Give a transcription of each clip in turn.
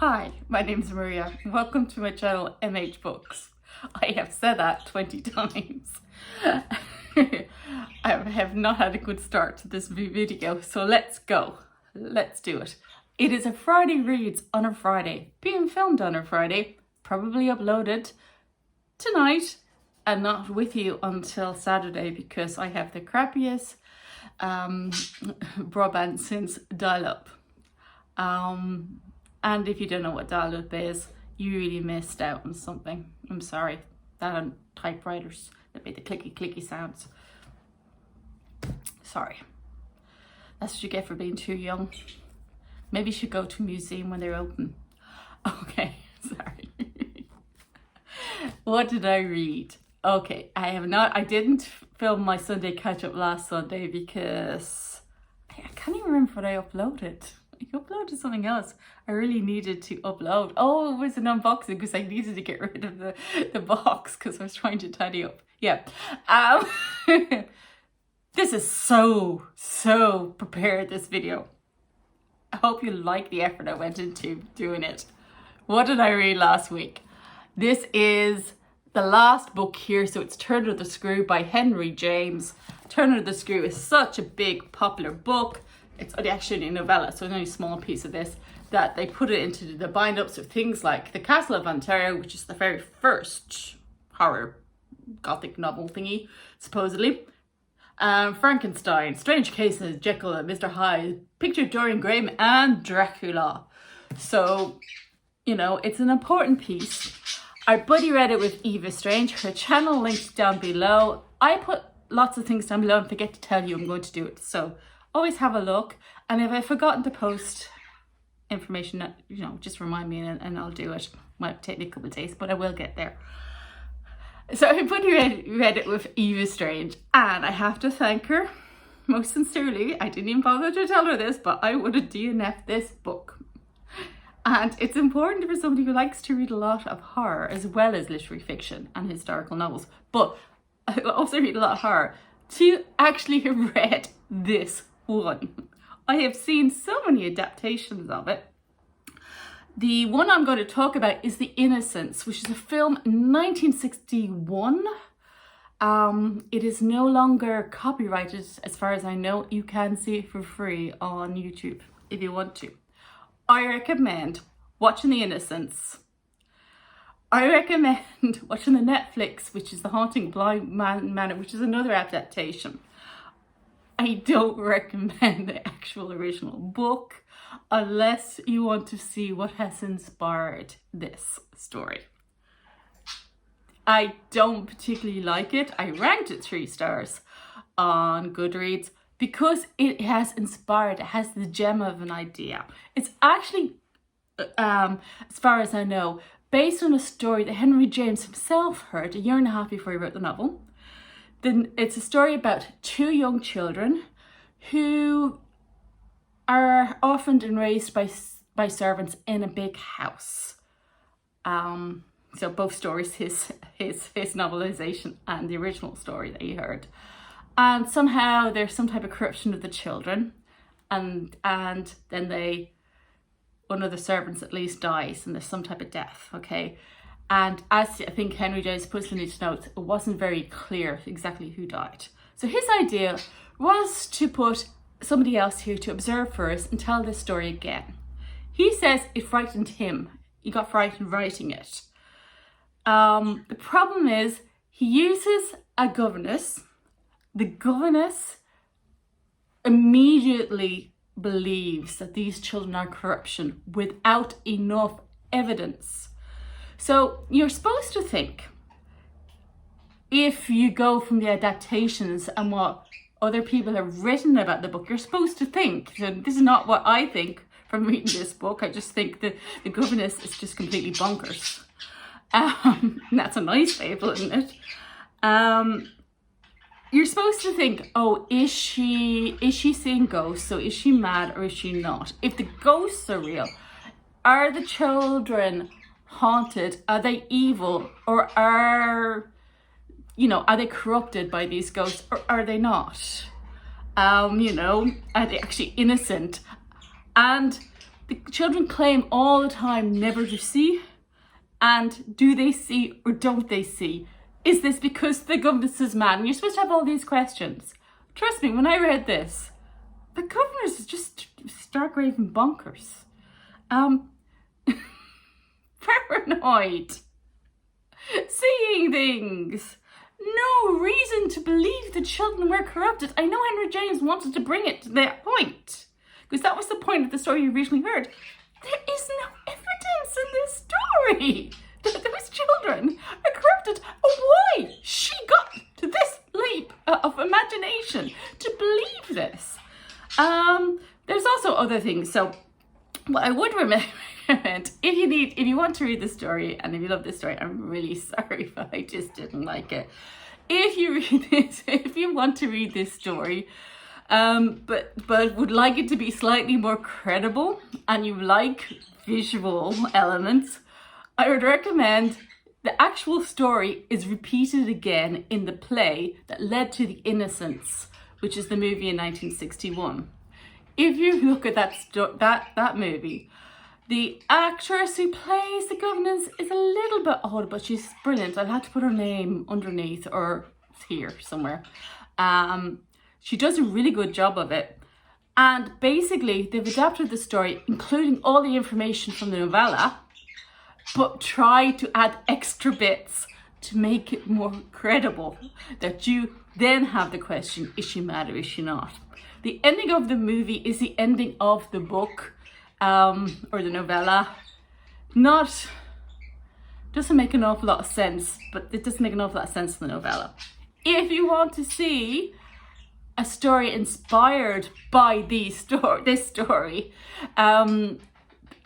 Hi, my name's Maria. Welcome to my channel MH Books. I have said that 20 times. I have not had a good start to this video, so let's go. Let's do it. It is a Friday Reads on a Friday, being filmed on a Friday, probably uploaded tonight and not with you until Saturday because I have the crappiest broadband since dial-up. And if you don't know what dial-up is, you really missed out on something. I'm sorry. That on typewriters that made the clicky sounds. Sorry. That's what you get for being too young. Maybe you should go to a museum when they're open. Okay, sorry. What did I read? Okay, I didn't film my Sunday catch-up last Sunday because I can't even remember what I uploaded. I uploaded something else I really needed to upload. Oh, it was an unboxing because I needed to get rid of the box because I was trying to tidy up. Yeah. This is so prepared, this video. I hope you like the effort I went into doing it. What did I read last week? This is the last book here, so it's Turner the Screw by Henry James. Turner the Screw is such a big, popular book. It's actually a novella, so it's only a small piece of this, that they put it into the bind-ups of things like The Castle of Ontario, which is the very first horror gothic novel thingy, supposedly. Frankenstein, Strange Cases, Jekyll and Mr. Hyde, Picture of Dorian Gray, and Dracula. So, you know, it's an important piece. Our buddy read it with Eva Strange. Her channel linked down below. I put lots of things down below and forget to tell you I'm going to do it. So always have a look. And if I've forgotten to post information, you know, just remind me and I'll do it. Might take me a couple of days, but I will get there. So our buddy read it with Eva Strange. And I have to thank her most sincerely. I didn't even bother to tell her this, but I would have DNF'd this book. And it's important for somebody who likes to read a lot of horror as well as literary fiction and historical novels, but I also read a lot of horror, to actually have read this one. I have seen so many adaptations of it. The one I'm going to talk about is The Innocents, which is a film in 1961. It is no longer copyrighted as far as I know. You can see it for free on YouTube if you want to. I recommend watching The Innocents. I recommend watching the Netflix, which is The Haunting of Blind Manor, which is another adaptation. I don't recommend the actual original book unless you want to see what has inspired this story. I don't particularly like it. I ranked it 3 stars on Goodreads because it has inspired, it has the gem of an idea. It's actually, as far as I know, based on a story that Henry James himself heard a year and a half before he wrote the novel. Then it's a story about 2 young children who are orphaned and raised by servants in a big house. So both stories, his novelization and the original story that he heard. And somehow there's some type of corruption of the children, and then one of the servants at least dies, and there's some type of death, okay? And as I think Henry James puts in his notes, it wasn't very clear exactly who died. So his idea was to put somebody else here to observe first and tell this story again. He says it frightened him. He got frightened writing it. The problem is he uses a governess. The governess immediately believes that these children are corruption without enough evidence. So you're supposed to think, if you go from the adaptations and what other people have written about the book, you're supposed to think, and this is not what I think from reading this book, I just think that the governess is just completely bonkers. That's a nice fable, isn't it? You're supposed to think, oh, is she seeing ghosts? So is she mad or is she not? If the ghosts are real, are the children haunted? Are they evil? Or are they corrupted by these ghosts or are they not? Are they actually innocent? And The children claim all the time never to see. And do they see or don't they see? Is this because the governess is mad? And you're supposed to have all these questions. Trust me, when I read this, the governess is just stark raving bonkers. Paranoid. Seeing things. No reason to believe the children were corrupted. I know Henry James wanted to bring it to that point, because that was the point of the story you originally heard. There is no evidence in this story that those children are corrupted. Why she got to this leap of imagination to believe this. There's also other things. So what I would recommend, if you want to read the story, and if you love this story, I'm really sorry, but I just didn't like it. If you want to read this story, but would like it to be slightly more credible, and you like visual elements, I would recommend the actual story is repeated again in the play that led to The Innocents, which is the movie in 1961. If you look at that movie, the actress who plays the governess is a little bit odd, but she's brilliant. I'll have to put her name underneath or here somewhere. She does a really good job of it. And basically, they've adapted the story, including all the information from the novella, but try to add extra bits to make it more credible, that you then have the question, is she mad or is she not? The ending of the movie is the ending of the book, or the novella. Doesn't make an awful lot of sense, but it doesn't make an awful lot of sense in the novella. If you want to see a story inspired by this story,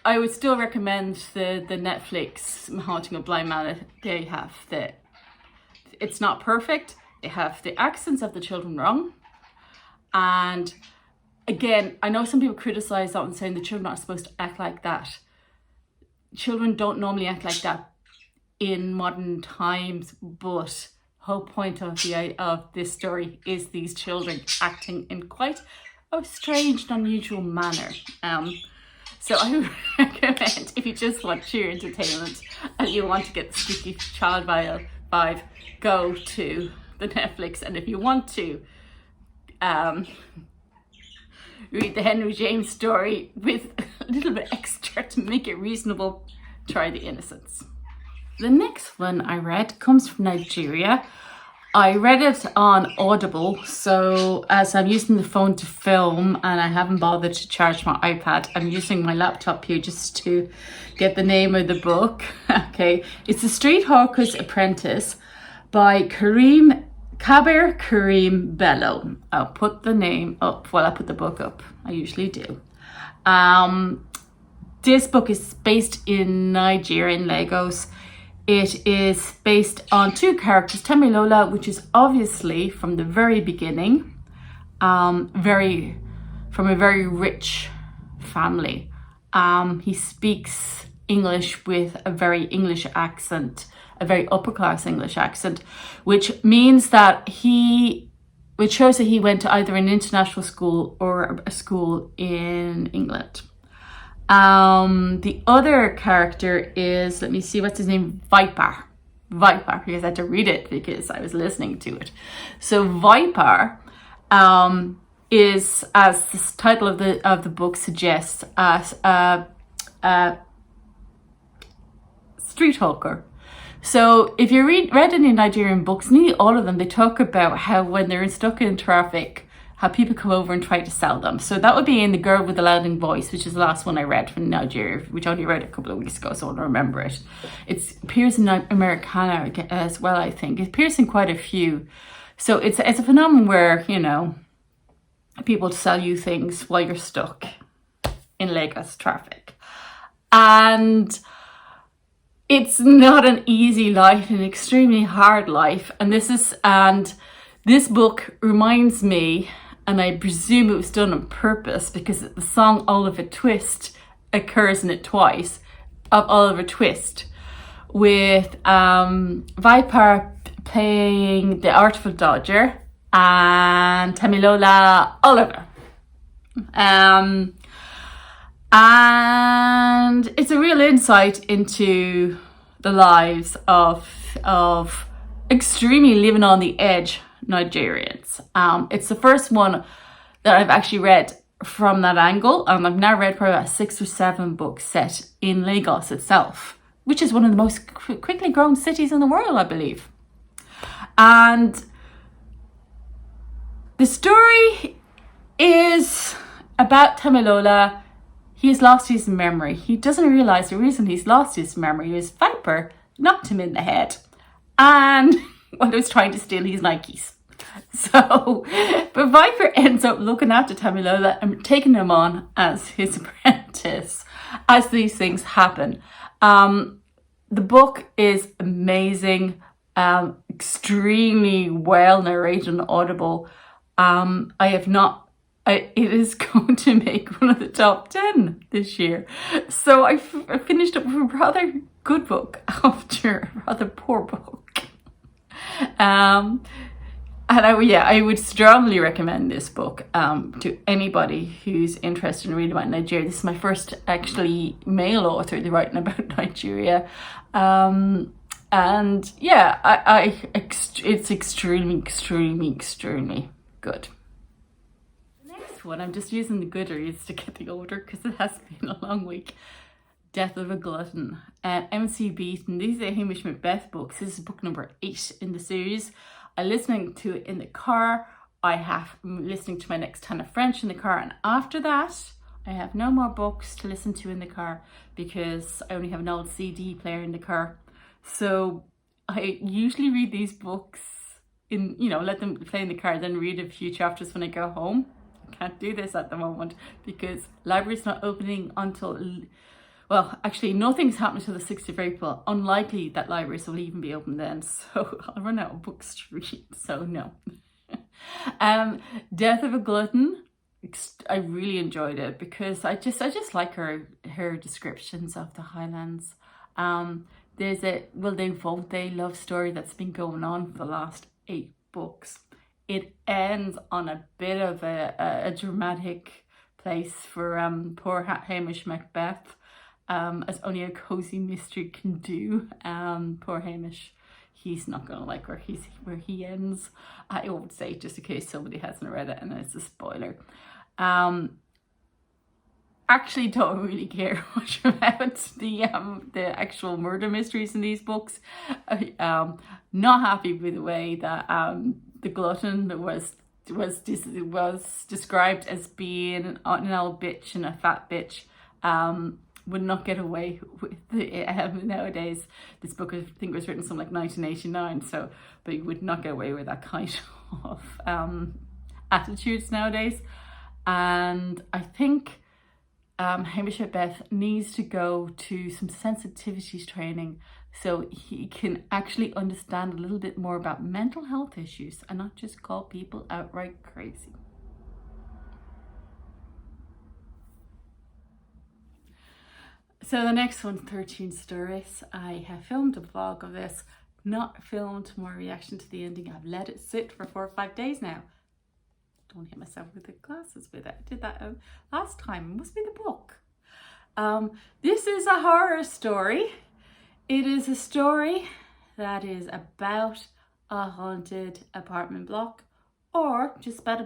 I would still recommend the Netflix Haunting of Bly Manor. They have it's not perfect. They have the accents of the children wrong. And again, I know some people criticize that and saying the children aren't supposed to act like that. Children don't normally act like that in modern times, but whole point of this story is these children acting in quite a strange and unusual manner. So I would recommend, if you just want sheer entertainment and you want to get the spooky child vibe, go to the Netflix. And if you want to read the Henry James story with a little bit extra to make it reasonable, try The Innocents. The next one I read comes from Nigeria. I read it on Audible, so as I'm using the phone to film and I haven't bothered to charge my iPad, I'm using my laptop here just to get the name of the book. Okay, it's The Street Hawker's Apprentice by Kabir Kareem-Bello. I'll put the name up, well, I'll put the book up, I usually do. This book is based in Nigeria, in Lagos. It is based on two characters, Temilola, which is obviously from the very beginning, from a very rich family. He speaks English with a very English accent, a very upper class English accent, which means that which shows that he went to either an international school or a school in England. The other character is, let me see, what's his name? Viper, because I had to read it because I was listening to it. So Viper is, as the title of the book suggests, a street hawker. So if you read any Nigerian books, nearly all of them, they talk about how when they're stuck in traffic, how people come over and try to sell them. So that would be in The Girl with the Louding Voice, which is the last one I read from Nigeria, which I only read a couple of weeks ago, so I don't remember it. It appears in Americana as well, I think. It appears in quite a few. So it's a phenomenon where, people sell you things while you're stuck in Lagos traffic. And it's not an easy life, an extremely hard life. And this book reminds me, and I presume it was done on purpose because the song Oliver Twist occurs in it twice, of Oliver Twist, with Viper playing the Artful Dodger and Temilola Oliver. And it's a real insight into the lives of extremely living on the edge Nigerians. It's the first one that I've actually read from that angle. I've now read probably about 6 or 7 books set in Lagos itself, which is one of the most quickly growing cities in the world, I believe. And the story is about Tamilola. He has lost his memory. He doesn't realise the reason he's lost his memory is Viper knocked him in the head and when he was trying to steal his Nikes. So, but Viper ends up looking after Tamilola and taking him on as his apprentice as these things happen. The book is amazing, extremely well narrated and audible. It is going to make one of the top 10 this year. So I finished up with a rather good book after a rather poor book. And I would strongly recommend this book to anybody who's interested in reading about Nigeria. This is my first actually male author writing about Nigeria. And yeah, it's extremely good. One, I'm just using the Goodreads to get the order because it has been a long week. Death of a Glutton, MC Beaton. These are Hamish Macbeth books. This is book number 8 in the series. I'm listening to it in the car. I'm listening to my next ton of French in the car, and after that I have no more books to listen to in the car because I only have an old CD player in the car. So I usually read these books in, let them play in the car, then read a few chapters when I go home. Can't do this at the moment because library's not opening until, well, actually nothing's happening until the 6th of April. Unlikely that libraries will even be open then, so I'll run out of books to read, so no. Death of a Glutton, I really enjoyed it because I just like her descriptions of the Highlands. There's a will they won't they love story that's been going on for the last 8 books. It ends on a bit of a dramatic place for poor Hamish Macbeth, as only a cozy mystery can do. Poor Hamish, he's not going to like where he ends. I would say, just in case somebody hasn't read it and it's a spoiler. Actually don't really care much about the actual murder mysteries in these books. Not happy with the way that the Glutton was described as being an old bitch and a fat bitch. Would not get away with it nowadays. This book, I think, was written something like 1989, but you would not get away with that kind of attitudes nowadays. And I think Hamish Macbeth needs to go to some sensitivities training so he can actually understand a little bit more about mental health issues and not just call people outright crazy. So the next one, 13 Stories. I have filmed a vlog of this, not filmed my reaction to the ending. I've let it sit for 4 or 5 days now. Don't hit myself with the glasses with it. I did that last time. It must be the book. This is a horror story. It is a story that is about a haunted apartment block, or just about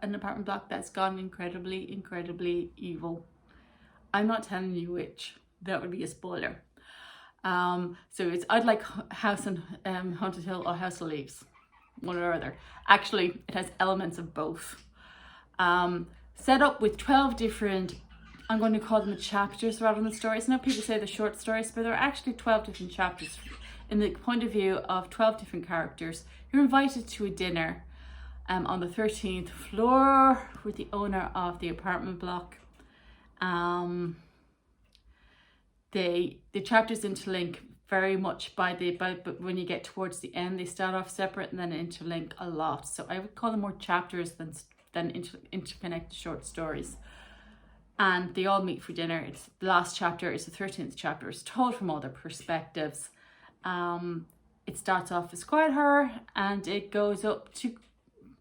an apartment block that's gone incredibly evil. I'm not telling you which. That would be a spoiler. So I'd like House on Haunted Hill or House of Leaves, one or other. Actually, it has elements of both. Set up with 12 different, I'm going to call them chapters rather than stories. Now people say they're short stories, but they're actually 12 different chapters in the point of view of 12 different characters. You're invited to a dinner on the 13th floor with the owner of the apartment block. The chapters interlink very much but when you get towards the end, they start off separate and then interlink a lot. So I would call them more chapters than interconnected short stories. And they all meet for dinner. The last chapter is the 13th chapter. It's told from all their perspectives. It starts off as quiet horror and it goes up to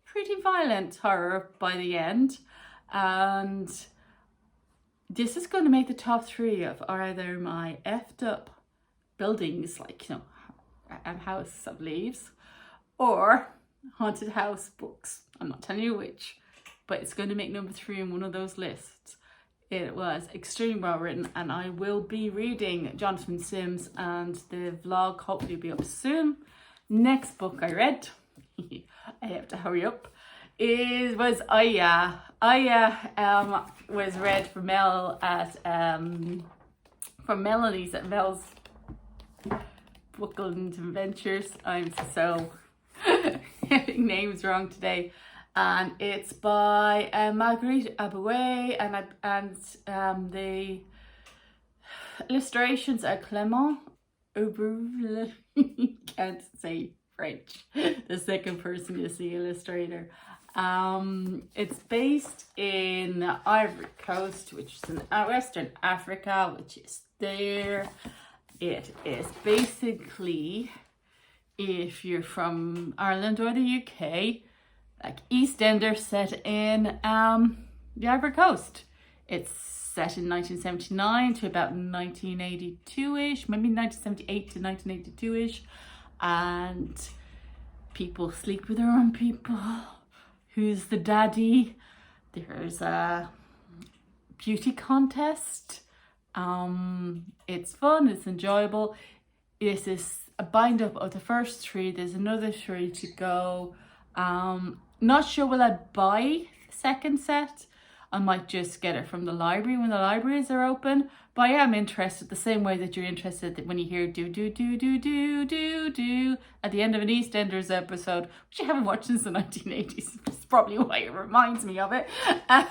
pretty violent horror by the end. And this is going to make the top 3 of either my effed up buildings, like, you know, a house of leaves, or haunted house books. I'm not telling you which, but it's going to make number 3 in one of those lists. It was extremely well written, and I will be reading Jonathan Sims, and the vlog hopefully will be up soon. Next book I read, I have to hurry up, was Aya. Aya was read for Mel at for Melodies at Mel's Bookland Adventures. I'm so getting names wrong today. And it's by Margerite, Abouet, and the illustrations are Clémnet, Oubrerie. Can't say French. The second person is the illustrator. It's based in Ivory Coast, which is in Western Africa, which is there. It is basically, if you're from Ireland or the UK, like EastEnders set in the Ivory Coast. It's set in 1979 to about 1982-ish, maybe 1978 to 1982-ish, and people sleep with their own people. Who's the daddy? There's a beauty contest. It's fun, it's enjoyable. This is a bind up of the first 3. There's another 3 to go. Not sure will I buy the second set. I might just get it from the library when the libraries are open. But I am interested the same way that you're interested that when you hear do do do do do do do at the end of an EastEnders episode, which I haven't watched since the 1980s. That's probably why it reminds me of it. I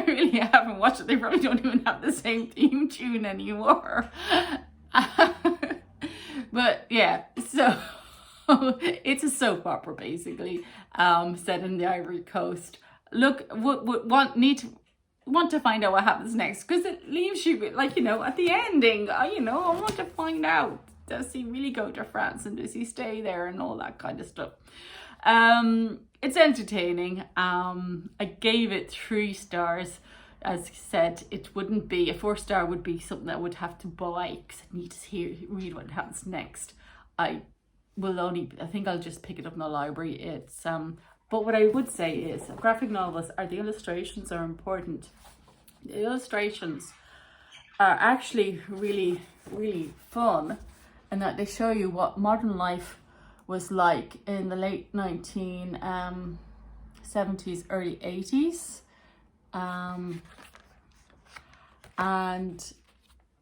really haven't watched it. They probably don't even have the same theme tune anymore. But yeah, so it's a soap opera basically, set in the Ivory Coast. Look, want to find out what happens next, because it leaves you like, you know, at the ending, you know, I want to find out, does he really go to France and does he stay there and all that kind of stuff. It's entertaining. I gave it 3 stars. As I said, it wouldn't be a 4-star, would be something that I would have to buy because I need to read what happens next. I think I'll just pick it up in the library. It's but what I would say is graphic novels the illustrations are important. The illustrations are actually really, really fun, and that they show you what modern life was like in the late 1970s, early 80s. And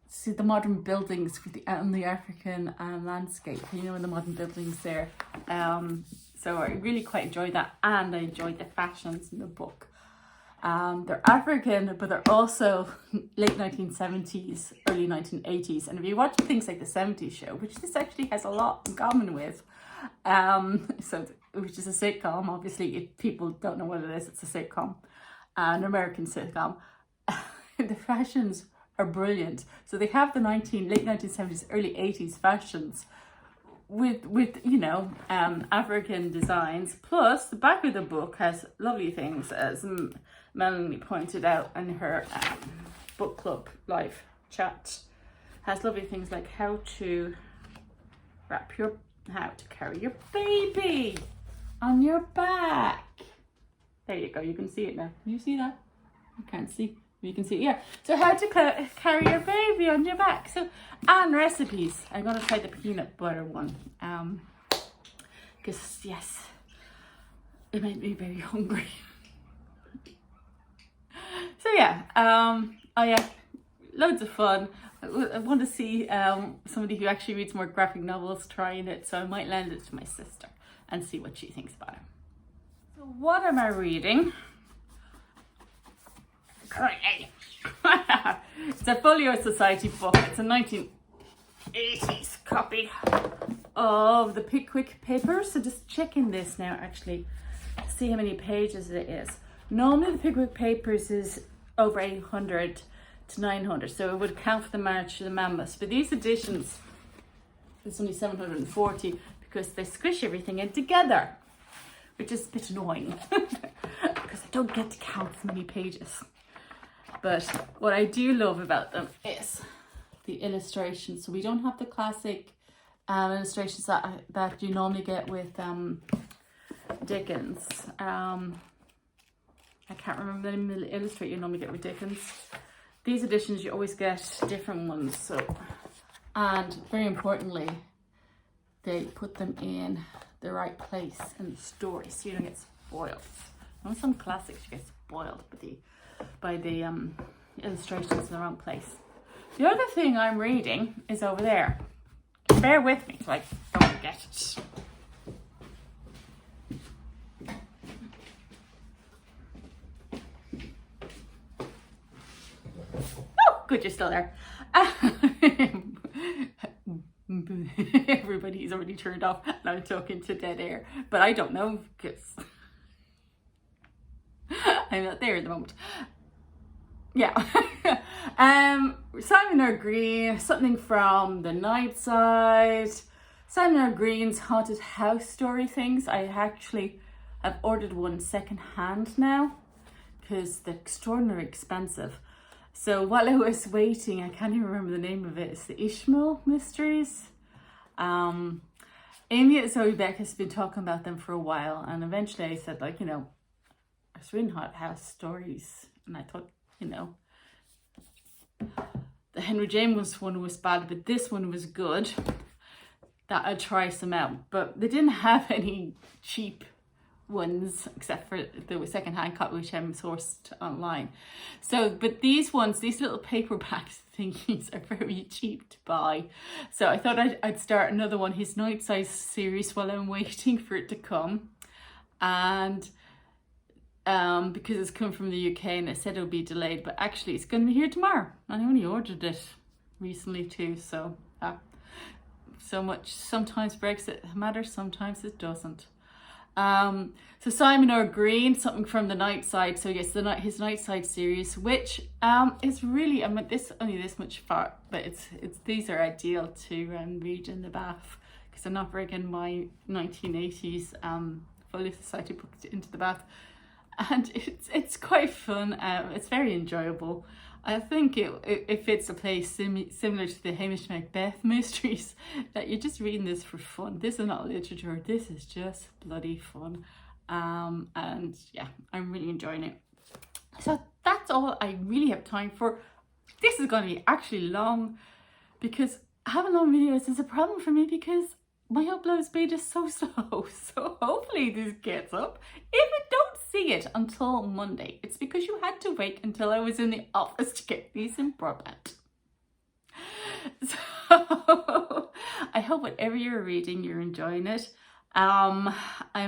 see the modern buildings on the African landscape, you know, in the modern buildings there. So I really quite enjoyed that, and I enjoyed the fashions in the book. They're African, but they're also late 1970s, early 1980s. And if you watch things like the 70s show, which this actually has a lot in common with, which is a sitcom, obviously, if people don't know what it is, it's a sitcom, an American sitcom. The fashions are brilliant. So they have the late 1970s, early 80s fashions with you know, African designs. Plus, the back of the book has lovely things, as Melanie pointed out in her book club live chat. Has lovely things like how to carry your baby on your back. There you go. You can see it now. Can you see that? I can't see. You can see, yeah. So how to carry your baby on your back. So, and recipes. I'm going to try the peanut butter one. Because, yes, it made me very hungry. So, yeah. Oh, yeah. Loads of fun. I want to see somebody who actually reads more graphic novels trying it. So I might lend it to my sister and see what she thinks about it. So what am I reading? It's a Folio Society book. It's a 1980s copy of the Pickwick papers. So just checking this now, actually, to see how many pages it is. Normally the Pickwick papers is over 800 to 900, so it would count for the March of the Mammoths. But these editions, it's only 740 because they squish everything in together, which is a bit annoying. I don't get to count as many pages. But what I do love about them is the illustrations. So we don't have the classic illustrations that you normally get with Dickens. I can't remember the name of the illustrator you normally get with Dickens. These editions you always get different ones. So, and very importantly, they put them in the right place in the story, so you don't get spoiled. On some classics you get spoiled by the illustrations in the wrong place. The other thing I'm reading is over there. Bear with me so I don't forget it. Oh, good, you're still there. Everybody's already turned off and I'm talking to dead air, but I don't know because I'm not there at the moment. Yeah. Simon R. Green, something from the Nightside. Simon R. Green's haunted house story things. I actually have ordered one second hand now because they're extraordinarily expensive. So while I was waiting, I can't even remember the name of it. It's the Ishmael Mysteries. Amy at Zoe Beck has been talking about them for a while, and eventually I said, like, you know, I was reading haunted house stories, and I thought, you know, the Henry James one was bad, but this one was good, that I'd try some out. But they didn't have any cheap ones except for the second-hand copy which I'm sourced online. So, but these ones, these little paperback thingies are very cheap to buy. So I thought I'd start another one, his Nightside series, while I'm waiting for it to come. And because it's come from the UK and it said it'll be delayed, but actually it's going to be here tomorrow. I only ordered it recently too, so so much. Sometimes Brexit matters, sometimes it doesn't. So Simon R. Green, something from the Nightside. So yes, his Nightside series, which is really, I mean, this only this much far, but it's these are ideal to read in the bath because I'm not bringing my 1980s Folio Society books into the bath. And it's quite fun. It's very enjoyable. I think it fits a place similar to the Hamish Macbeth mysteries, that you're just reading this for fun. This is not literature. This is just bloody fun. And yeah, I'm really enjoying it. So that's all I really have time for. This is going to be actually long because having long videos is a problem for me because my upload speed is so slow. So hopefully this gets up. If I don't see it until Monday, it's because you had to wait until I was in the office to get these in broadband. So I hope whatever you're reading, you're enjoying it. I'm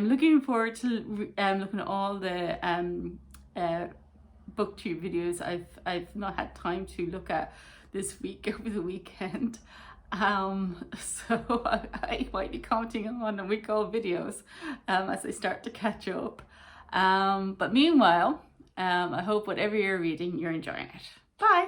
looking forward to looking at all the booktube videos I've not had time to look at this week over the weekend. So I might be commenting on week-old videos as I start to catch up. But meanwhile, I hope whatever you're reading, you're enjoying it. Bye!